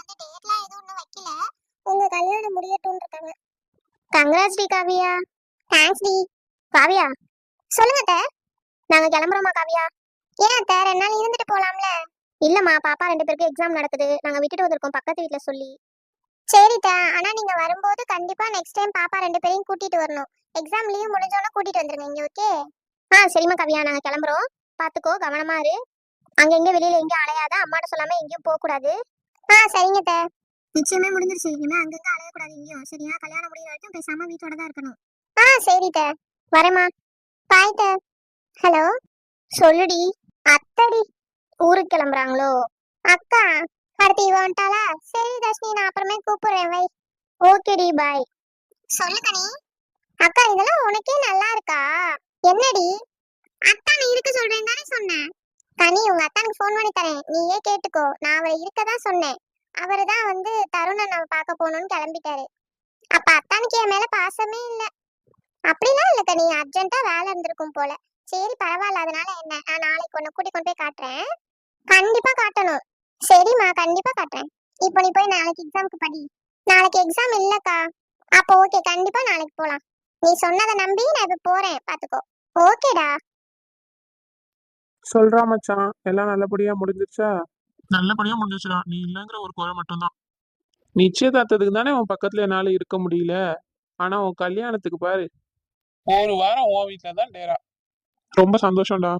வந்து டேட்லாம் எதுவும் இன்னும் வைக்கல. உங்க கல்யாணம் முடியட்டும்னு இருக்காங்க. கங்க்ராட்ஸ் டி காவியா. தேங்க்ஸ் டி. காவியா சொல்லுங்க அத்தை. நாங்க கிளம்புறோமா காவியா? ஏன் அத்தை 2 நாள் இருந்துட்டு போலாம்ல? இல்லம்மா, பாப்பா 2 பேருக்கு எக்ஸாம் நடக்குது. நாங்க விட்டுட்டு வந்திருக்கோம் பக்கத்து வீட்ல சொல்லி. சரிதா, ஆனா நீங்க வரும்போது கண்டிப்பா நெக்ஸ்ட் டைம் பாப்பா 2 பேரையும் கூட்டிட்டு வரணும். எக்ஸாம் லீவ் முடிஞ்சோன கூட்டிட்டு வந்துருங்க இங்க, ஓகே? சரிம்மா காவியா, நாங்க கிளம்புறோம். பாத்துக்கோ, கவனமா இரு. அங்க எங்க வெளியில எங்கேயும் அலையாத, அம்மாட்ட சொல்லாம எங்கேயும் போக கூடாது. சரிங்க அத்தை. நிச்சயமே முடிஞ்சிருச்சு, இனிமே அங்கங்க அலையக்கூடாது எங்கேயும், சரியா? கல்யாணம் முடிகிற வரைக்கும் பேசாம வீட்டோட தான் இருக்கணும். சரி அத்தை. வரேம்மா. பாய் அத்தை. ஹலோ, சொல்லுடி. அத்தடி ஊருக்கு கிளம்புறாங்களோ? அக்கா, அடுத்து இவ வந்துட்டாளா? சரி தர்ஷினி, நான் அப்புறமே கூப்பிடுறேன், வை. ஓகேடி, பாய். சொல்லு கனி. அக்கா, இதெல்லாம் உனக்கே நல்லா இருக்கா? என்னடி? அத்தான் இருக்க சொல்றேன் தானே சொன்னேன். கனி, உங்க அத்தானுக்கு ஃபோன் பண்ணி தரேன், நீயே கேட்டுக்கோ. நான் அவரை இருக்கதான் சொன்னேன். அவரு தான் வந்து தருணை நம்ம பார்க்க போகணும்னு கிளம்பிட்டாரு. அப்ப அத்தானுக்கு என் மேல பாசமே இல்ல. அப்படிலாம் இல்ல கனி, அர்ஜென்ட்டா வேலை இருந்திருக்கும் போல. சரி பரவாயில்ல, அதனால என்ன, நான் நாளைக்கு உன்னை கூட்டி கொண்டு போய் காட்டுறேன். கண்டிப்பா காட்டணும். சரிம்மா, கண்டிப்பா காட்டுறேன். இப்போ நீ போய் நாளைக்கு எக்ஸாமுக்கு படி. நாளைக்கு எக்ஸாம் இல்லக்கா. அப்போ ஓகே, கண்டிப்பா நாளைக்கு போலாம். நீ சொன்னதை நம்பி நான் இப்ப போறேன், பாத்துக்கோ. ஓகேடா. சொல்றா மச்சான், எல்லாம் நல்லபடியா முடிஞ்சிருச்சா? நல்லபடியா முடிஞ்சிச்சுடா, நீ இல்லைங்கிற ஒரு குறை மட்டும்தான். நிச்சயதார்த்தத்துக்கு தானே உன் பக்கத்துல என்னால இருக்க முடியல. ஆனா உன் கல்யாணத்துக்கு பாரு, ஒரு வாரம் உன் வீட்டுல தான் டேரா. ரொம்ப சந்தோஷம்டா.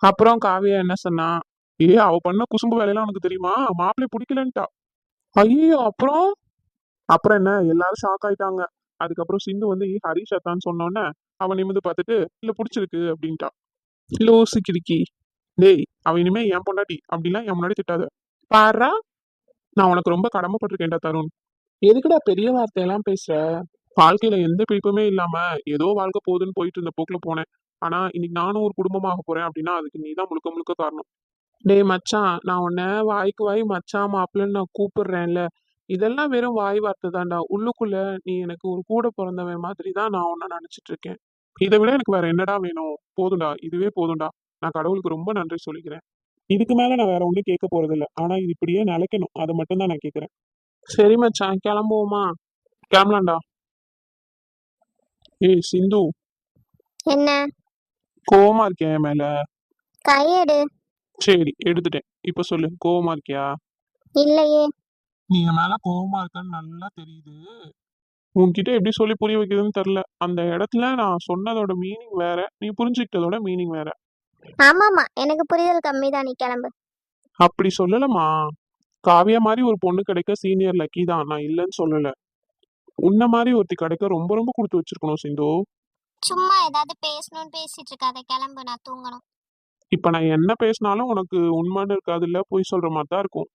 அப்புறம் காவியா என்ன சொன்னா? அவ பண்ண குசும்பு வேலையெல்லாம் உனக்கு தெரியுமா? மாப்பிள்ளை பிடிக்கலன்ட்டா. ஐயோ, அப்புறம்? அப்புறம் என்ன, எல்லாரும் ஷாக் ஆயிட்டாங்க. அதுக்கப்புறம் சிந்து வந்து ஹரிஷ் அத்தான்னு சொன்னோன்னே அவன் நிமிந்து பார்த்துட்டு இல்ல பிடிச்சிருக்கு அப்படின்ட்டா. லூசு கிறுக்கி. டேய், அவ இனிமே என் பொண்டாட்டி அப்படிலாம் என் முன்னாடி திட்டாத. பாரா, நான் உனக்கு ரொம்ப கடமைப்பட்டிருக்கேன்டா தருண். எதுக்குடா பெரிய வார்த்தையெல்லாம் பேசுற? வாழ்க்கையில எந்த பிடிப்புமே இல்லாம ஏதோ வாழ்க்கை போகுதுன்னு போயிட்டு இருந்த போக்குல போனேன். ஆனா இன்னைக்கு நானும் ஒரு குடும்பமாக போறேன் அப்படின்னா அதுக்கு நீதான் முழுக்க முழுக்க காரணம். டேய் மச்சான், நான் உன்னை வாய்க்கு வாய் மச்சான் மாப்பிள்ளன்னு நான் கூப்பிடுறேன்ல. இதெல்லாம் வெறும் வாய் வார்த்தை தான்டா. உள்ளுக்குள்ள நீ எனக்கு ஒரு கூட பிறந்தவன் மாதிரி தான் நான் உன்னை நினைச்சிட்டு இருக்கேன். இதை விட எனக்கு வேற என்னடா வேணும்? போதும்டா, இதுவே போதும்டா. நான் கடவுளுக்கு ரொம்ப நன்றி சொல்லிக்கிறேன். இதுக்கு மேல நான் வேற ஒண்ணும் கேட்க போறது இல்ல. ஆனா இது இப்படியே நிலைக்கணும், அதை மட்டும் தான் நான் கேட்கிறேன். சரி மச்சான், கிளம்புவோமா? கிளம்பலாம்டா. ஏய் சிந்து, என்ன? கோவமா இருக்கியா என் மேல? கையெடு. சரி, எடுத்துட்டேன். இப்ப சொல்லு, கோவமா இருக்கியா? இல்லையே. நீ என் மேல கோவமா இருக்கன்னு நல்லா தெரியுது. உன்கிட்ட எப்படி சொல்லி புரிய வைக்கிறதுன்னு தெரியல. அந்த இடத்துல நான் சொன்னதோட மீனிங் வேற, நீ புரிஞ்சுக்கிட்டதோட மீனிங் வேற. ஆமாமா, எனக்கு புரிதல் கம்மி தான், நீ கிளம்பு. அப்படி சொல்லலமா. காவியா மாதிரி ஒரு பொண்ணு கிடைக்க சீனியர் லக்கி தான், நான் இல்லைன்னு சொல்லல. உன்ன மாதிரி ஒருத்தி கிடைக்க ரொம்ப ரொம்ப கொடுத்து வச்சிருக்கணும் சிந்து. சும்மா ஏதாவது பேசணும்னு பேசிட்டு இருக்காத, கிளம்பு, நான் தூங்கணும். இப்ப நான் என்ன பேசினாலும் உனக்கு உண்மைன்னு இருக்காது, இல்ல பொய் சொல்ற மாதிரி தான் இருக்கும்.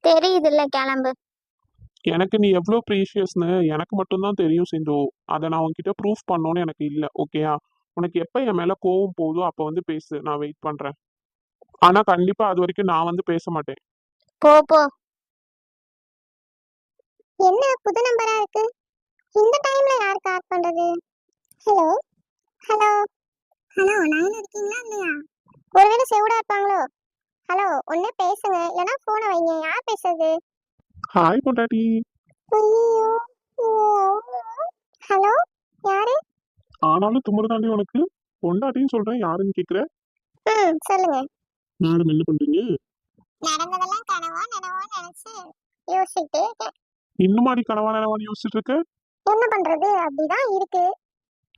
தெரியுது இல்ல, கிளம்பு. எனக்கு நீ எவ்வளோ ப்ரீஷியஸ்னு எனக்கு மட்டும்தான் தெரியும் சிந்து. அதை நான் உன்கிட்ட ப்ரூஃப் பண்ணணும்னு எனக்கு இல்லை, ஓகேயா? உனக்கு எப்போ என் மேல கோவம் போகுதோ அப்போ வந்து பேசு, நான் வெயிட் பண்றேன். ஆனா கண்டிப்பா அது வரைக்கும் நான் வந்து பேச மாட்டேன். போ போ. என்ன புது நம்பரா இருக்கு? இந்த டைம்ல யார் கால் பண்றது? ஹலோ ஹலோ ஹலோ, லைன்ல இருக்கீங்களா இல்லையா? ஒருவேளை செவிடா இருப்பாங்களோ? ஹலோ, ஒண்ணு பேசுங்க, இல்லனா போனை வைங்க. யார் பேசுறது? ஹாய் பொண்டாட்டி. ஐயோ. ஹலோ, யாரு? ஆனாலும் துமுறு தாண்டி உனக்கு. பொண்டாட்டின்னு சொல்றேன், யாருன்னு கேக்குற? சொல்லுங்க. மேடம் என்ன பண்றீங்க? நடந்ததெல்லாம் கனவா நனவா நினைச்சு யோசிச்சுட்டு இருக்கேன். இன்னும் மாடி கனவா நினைவான்னு யோசிச்சுட்டு இருக்க? என்ன பண்றது, அப்படிதான் இருக்கு.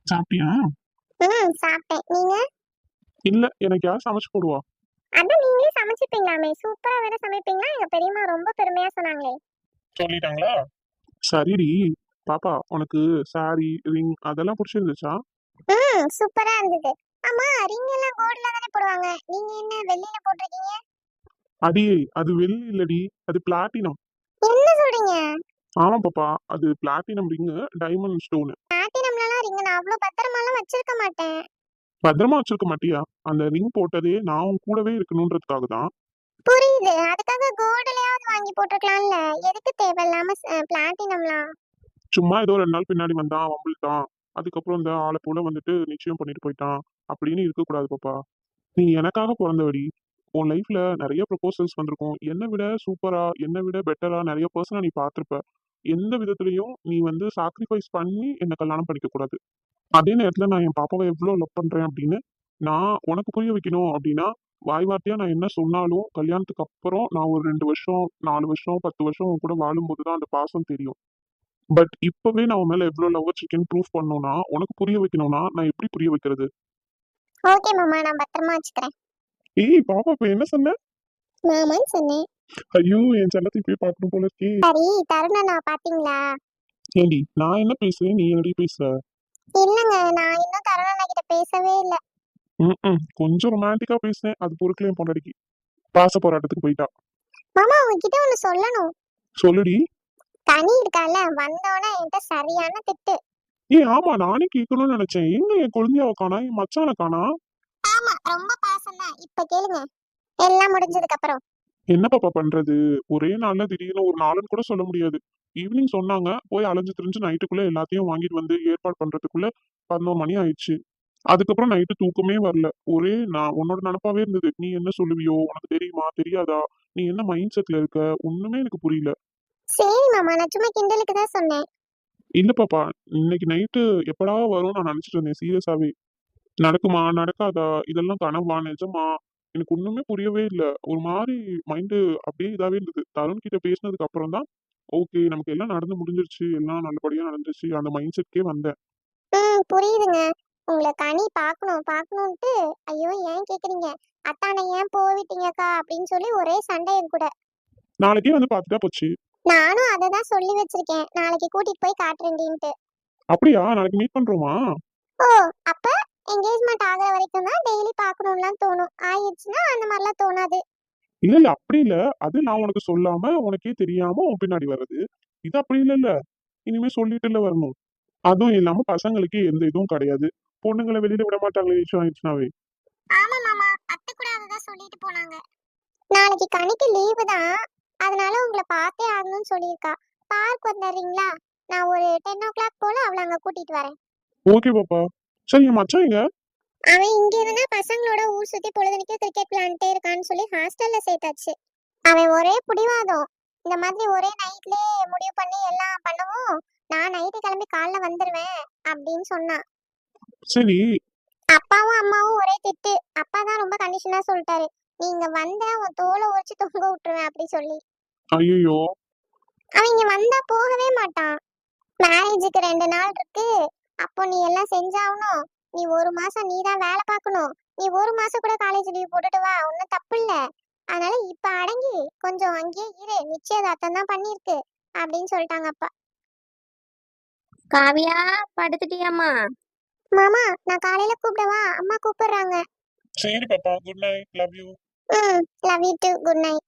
சாப்பிட்டியா? சாப்பிட்டேன். நீங்க? இல்ல, எனக்கு யார் சமைச்சு போடுவா? அதான் நீங்களே சமைச்சிப்பீங்களாமே, சூப்பரா வேற சமைப்பீங்களா, எங்க பெரியம்மா ரொம்ப பெருமையா சொன்னாங்களே. சொல்லிட்டாங்களா? சரிடி. பாப்பா, உனக்கு சாரி ரிங் அதெல்லாம் பிடிச்சிருந்துச்சா? சூப்பரா இருந்தது. ஆமா, ரிங் எல்லாம் கோல்ட்ல தானே போடுவாங்க, நீங்க என்ன வெள்ளியில போட்டிருக்கீங்க? அடியே, அது வெள்ளி இல்லடி, அது பிளாட்டினம். என்ன சொல்றீங்க? ஆமா பாப்பா, அது பிளாட்டினம் ரிங், டைமண்ட் ஸ்டோன். பிளாட்டினம்லாம் ரிங் நான் அவ்வளவு பத்திரமாலாம் வச்சிருக்க மாட்டேன். பத்திரமா வச்சிருக்க மாட்டியா? அந்த ரிங் போட்டதே நான் உன் கூடவே இருக்கணும்ன்றதுக்காக தான். புரியுது, அதுக்காக கோல்டுலயாவது வாங்கி போட்டுக்கலாம்ல. எதுக்கு தேவையில்லாம பிளாட்டினம்லாம்? சும்மா ஏதோ 2 நாள் பின்னாடி வந்தான், வம்பிழுத்தான். அதுக்கப்புறம் இந்த ஆளை போல வந்துட்டு நிச்சயம் பண்ணிட்டு போயிட்டான் அப்படின்னு இருக்கக்கூடாது பாப்பா. நீ எனக்காக பிறந்தவடி. உன் லைஃப்ல நிறைய ப்ரொபோசல்ஸ் வந்திருக்கும். என்னை விட சூப்பரா, என்னை விட பெட்டரா நிறைய பர்சனை நீ பார்த்திருப்ப. எந்த விதத்துலயும் நீ வந்து சாக்ரிஃபைஸ் பண்ணி என்ன கல்யாணம் பண்ணிக்க கூடாது. அதே நேரத்துல நான் என் பாப்பாவை எவ்வளவு லவ் பண்றேன் அப்படின்னு நான் உனக்கு புரிய வைக்கணும் அப்படின்னா, வாய் வார்த்தையா நான் என்ன சொன்னாலும் கல்யாணத்துக்கு அப்புறம் நான் ஒரு 2 வருஷம், 4 வருஷம், 10 வருஷம் உன் கூட வாழும்போது தான் அந்த பாசம் தெரியும். பட் இப்பவே நான் உன் மேல எவ்வளவு லவ் வச்சிருக்கேன்னு ப்ரூஃப் பண்ணணும்னா, உனக்கு புரிய வைக்கணும்னா நான் எப்படி புரிய வைக்கிறது? ஓகே மாமா, நான் பத்திரமா வச்சுக்கிறேன். ஏய் பாப்பா, இப்ப என்ன சொன்ன? மாமான்னு சொன்னேன். ஐயோ, என் செல்லத்தை போய் பார்க்கணும் போல இருக்கே. சரி, தருணண்ணா பாத்தீங்களா? ஏண்டி, நான் என்ன பேசுறேன், நீ என்னடி பேசுற? இல்லங்க, நான் இன்னும் தருணண்ணா கிட்ட பேசவே இல்ல. கொஞ்சம் ரொமான்டிக்கா பேசினேன், அது பொறுக்கல என் பொண்டாட்டிக்கு. பாச போராட்டத்துக்கு போயிட்டா. மாமா, உங்ககிட்ட ஒண்ணு சொல்லணும். சொல்லுடி. கனி இருக்கால, வந்தோடனே என்கிட்ட சரியான திட்டு. ஆமா, நானே கேட்கணும்னு நினைச்சேன். எங்க என் குழந்தையாவ காணா, என் மச்சான காணா? ஆமா, ரொம்ப பாசம் தான். இப்ப கேளுங்க, எல்லாம் முடிஞ்சதுக்கு அப்புறம். என்ன பாப்பா பண்றது? ஒரே நாள்ல திடீர்னு ஒரு நாளுன்னு கூட சொல்ல முடியாது. ஈவினிங் சொன்னாங்க, போய் அலைஞ்சு திரிஞ்சு நைட்டுக்குள்ள எல்லாத்தையும் வாங்கிட்டு வந்து ஏற்பாடு பண்றதுக்குள்ள 11 மணி ஆயிடுச்சு. அதுக்கப்புறம் நைட்டு தூக்கமே வரல. ஒரே நான் உன்னோட நினப்பாவே இருந்தது. நீ என்ன சொல்லுவியோ, உனக்கு தெரியுமா தெரியாதா, நீ என்ன மைண்ட் செட்ல இருக்க, ஒண்ணுமே எனக்கு புரியல. சரி மாமா, நான் சும்மா கிண்டலுக்கு தான் சொன்னேன். இல்ல பாப்பா, இன்னைக்கு நைட்டு எப்படா வரும் நான் நினைச்சிட்டு இருந்தேன் சீரியஸாவே. நடக்குமா நடக்காதா, இதெல்லாம் கனவா நிஜமா, எனக்கு ஒண்ணுமே புரியவே இல்ல. ஒரு மாதிரி மைண்டு அப்படியே இதாவே இருந்தது. தருண் கிட்ட பேசினதுக்கு அப்புறம் தான் ஓகே, நமக்கு எல்லாம் நடந்து முடிஞ்சிருச்சு, எல்லாம் நல்லபடியா நடந்துருச்சு, அந்த மைண்ட் செட்கே வந்தேன். புரியுதுங்க. உங்களை கனி பார்க்கணும் பார்க்கணும்ட்டு. ஐயோ, ஏன் கேக்குறீங்க? அத்தானை ஏன் போவிட்டீங்கக்கா அப்படின்னு சொல்லி ஒரே சண்டை என் கூட. நாளைக்கே வந்து பார்த்துட்டா போச்சு. நானும் அதை தான் சொல்லி வச்சிருக்கேன், நாளைக்கு கூட்டிட்டு போய் காட்டுறேன்டின்ட்டு. அப்படியா? நாளைக்கு மீட் பண்றோமா? ஓ, அப்ப என்கேஜ்மெண்ட் ஆகுற வரைக்கும் தான் டெய்லி பார்க்கணும்லாம் தோணும். ஆயிடுச்சுன்னா அந்த மாதிரிலாம் தோணாது. இல்ல இல்ல, அப்படி இல்ல. அது நான் உனக்கு சொல்லாம உனக்கே தெரியாம உன் பின்னாடி வர்றது. இது அப்படி இல்ல. இனிமே சொல்லிட்டுல வரணும். அதுவும் இல்லாம பசங்களுக்கு எந்த இதுவும் கிடையாது. பொண்ணுங்களை வெளியில விட மாட்டாங்களே விஷயம் ஆயிடுச்சுனாவே. ஆமா மாமா, அத்தை கூட அததான் சொல்லிட்டு போனாங்க. நாளைக்கு கனிக்கு லீவு தான், அதனால உங்களை பார்த்தே ஆகணும்னு சொல்லியிருக்கா. பார்க் வந்துடுறீங்களா? நான் ஒரு 10 o'clock போல அவளை அங்க கூட்டிட்டு வரேன். ஓகே பாப்பா. சரி, என் மச்சான் எங்க? அவன் இங்க இருந்தா பசங்களோட ஊர் சுத்தி பொழுதுனைக்கு கிரிக்கெட் விளையாண்டே இருக்கான்னு சொல்லி ஹாஸ்டல்ல சேர்த்தாச்சு. அவன் ஒரே புடிவாதம். இந்த மாதிரி ஒரே நைட்லயே முடிவு பண்ணி எல்லாம் பண்ணவும், நான் நைட்டு கிளம்பி காலைல வந்துருவேன் அப்படின்னு சொன்னான். சரி. அப்பாவும் அம்மாவும் ஒரே திட்டு. அப்பா தான் ரொம்ப கண்டிஷனா சொல்லிட்டாரு, நீங்க வந்த உன் தோலை உரிச்சு தொங்க விட்டுருவேன் அப்படி சொல்லி. ஐயோ. அவன் இங்க வந்தா போகவே மாட்டான். மேரேஜுக்கு 2 நாள் இருக்கு, அப்போ நீ எல்லாம் செஞ்சாகணும். நீ 1 மாசம் நீ தான் வேலை பார்க்கணும். நீ 1 மாசம் கூட காலேஜ் லீவ் போட்டுட்டு வா, ஒன்னும் தப்பு இல்ல. அதனால இப்ப அடங்கி கொஞ்சம் அங்கேயே இரு, நிச்சயதார்த்தம் தான் பண்ணிருக்கு அப்படின்னு சொல்லிட்டாங்க அப்பா. காவியா, படுத்துட்டியாம்மா? மாமா, நான் காலையில கூப்பிடவா? அம்மா கூப்பிடுறாங்க. சரி பாப்பா, good night, love you. Love you to, good night.